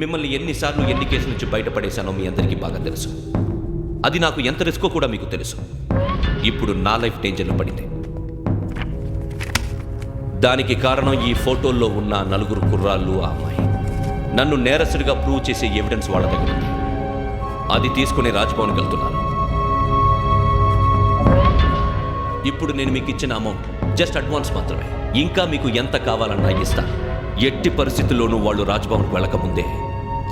మిమ్మల్ని ఎన్నిసార్లు ఎన్ని కేసుల నుంచి బయటపడేశానో మీ అందరికీ బాగా తెలుసు. అది నాకు ఎంత రిస్కో కూడా మీకు తెలుసు. ఇప్పుడు నా లైఫ్ డేంజర్లో పడింది. దానికి కారణం ఈ ఫోటోల్లో ఉన్న 4 కుర్రాళ్ళు, ఆ అమ్మాయి. నన్ను నేరస్తుడిగా ప్రూవ్ చేసే ఎవిడెన్స్ వాళ్ళ దగ్గర ఉంది. అది తీసుకుని రాజ్భవన్కి వెళ్తున్నాను. ఇప్పుడు నేను మీకు ఇచ్చిన అమౌంట్ జస్ట్ అడ్వాన్స్ మాత్రమే. ఇంకా మీకు ఎంత కావాలన్నా ఇస్తాను. ఎట్టి పరిస్థితుల్లోనూ వాళ్ళు రాజ్భవన్కి వెళ్ళకముందే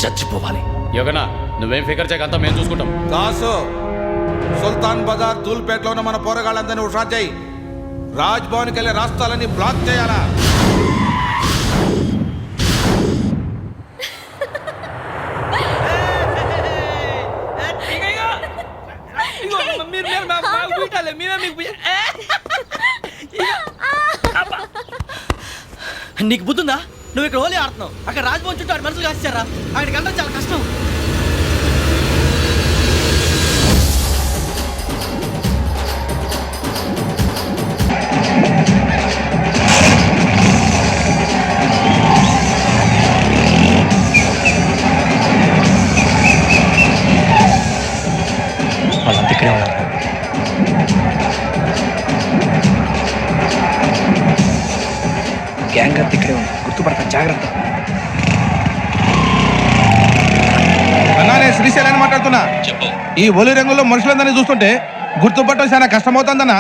చచ్చిపోవాలి. యోగనా, నువ్వేం ఫికర్ చేయక అంతా మేము చూసుకుంటాం. దాసు, సుల్తాన్ బజార్ తూల్పేటలో ఉన్న మన పోరగాళ్ళందరినీ హుషారు చేయి. రాజ్భవన్కి వెళ్ళే రాష్ట్రాలని బ్లాక్ చేయాలా? నీకు బుద్ధుందా? నువ్వు ఇక్కడ హోలీ ఆడుతున్నావు, అక్కడ రాజ్భవన్ చుట్టూ ఆడు మనుషులు కాస్తారా? అక్కడికి వెళ్ళడం చాలా కష్టం. వాళ్ళంతా ఇక్కడే ఉన్నారు. గ్యాంగ్ అంతా ఇక్కడే ఉంది, గుర్తుపడతాను, జాగ్రత్త. అన్నానే శ్రీశైలాన్ని మాట్లాడుతున్నా. ఈ ఒలి రంగుల్లో మనుషులందరినీ చూస్తుంటే గుర్తుపట్టడం చాలా కష్టమవుతుందన్నా.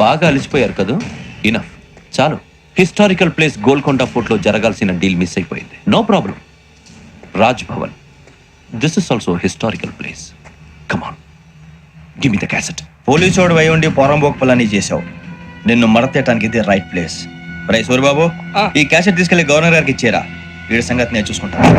బాగా అలిసిపోయారు కదా? ఇనఫ్, చాలు. హిస్టారికల్ ప్లేస్ గోల్కొండ ఫోర్ట్లో జరగాల్సిన డీల్ మిస్ అయిపోయింది. No problem. Raj Bhavan, this is also historical place. Come on, give me the cassette. పోలీసోడు అయి ఉండి పోరంబోకు పని చేసావు. నిన్ను మడతేయటానికి ఇది రైట్ ప్లేస్. రై సూరిబాబు, ఈ క్యాసెట్ తీసుకెళ్లి గవర్నర్ గారికి ఇచ్చేరా. వీడి సంగతి నేను చూసుకుంటాను.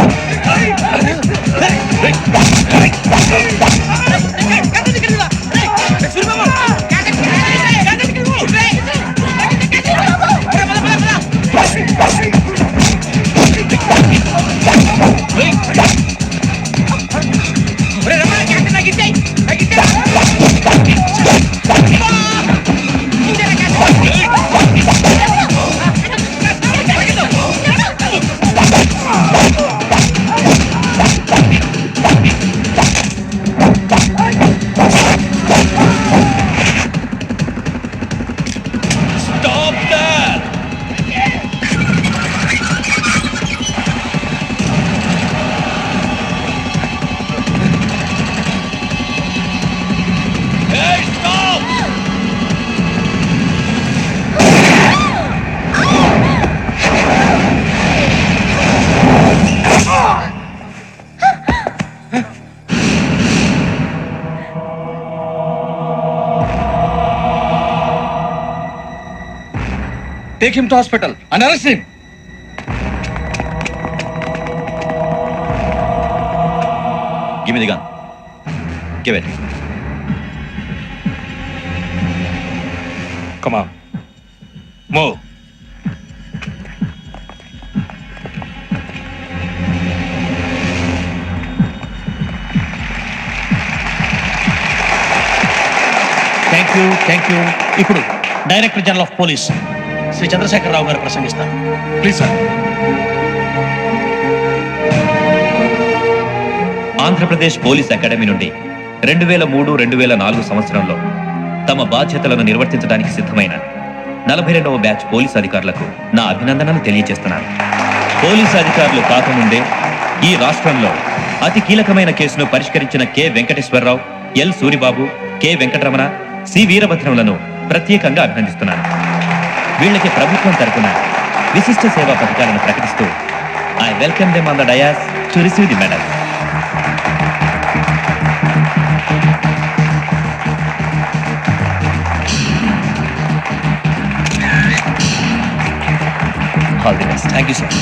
Take him to hospital and arrest him. Give me the gun. Give it. Come on. Move. Thank you. ఇప్పుడు director general of police Shri Chandrasekhar Rao గారు ప్రసంగిస్తారు. Please, sir. Andhra Pradesh police academy నుండి 2003-2004 సంవత్సరంలో తమ బాధ్యతలను నిర్వర్తించడానికి సిద్ధమైన 42వ బ్యాచ్ పోలీస్ అధికారులకు నా అభినందనలు తెలియజేస్తున్నాను. పోలీసు అధికారులు కాకముందే ఈ రాష్ట్రంలో అతి కీలకమైన కేసును పరిష్కరించిన K Venkateswara Rao, L Suribabu, K Venkataramana, C వీరభద్రంలను ప్రత్యేకంగా అభినందిస్తున్నాను. వీళ్ళకి ప్రభుత్వం తరపున విశిష్ట సేవా పథకాలను ప్రకటిస్తూ I welcome them on the dais to receive the medal. All the best. Thank you sir.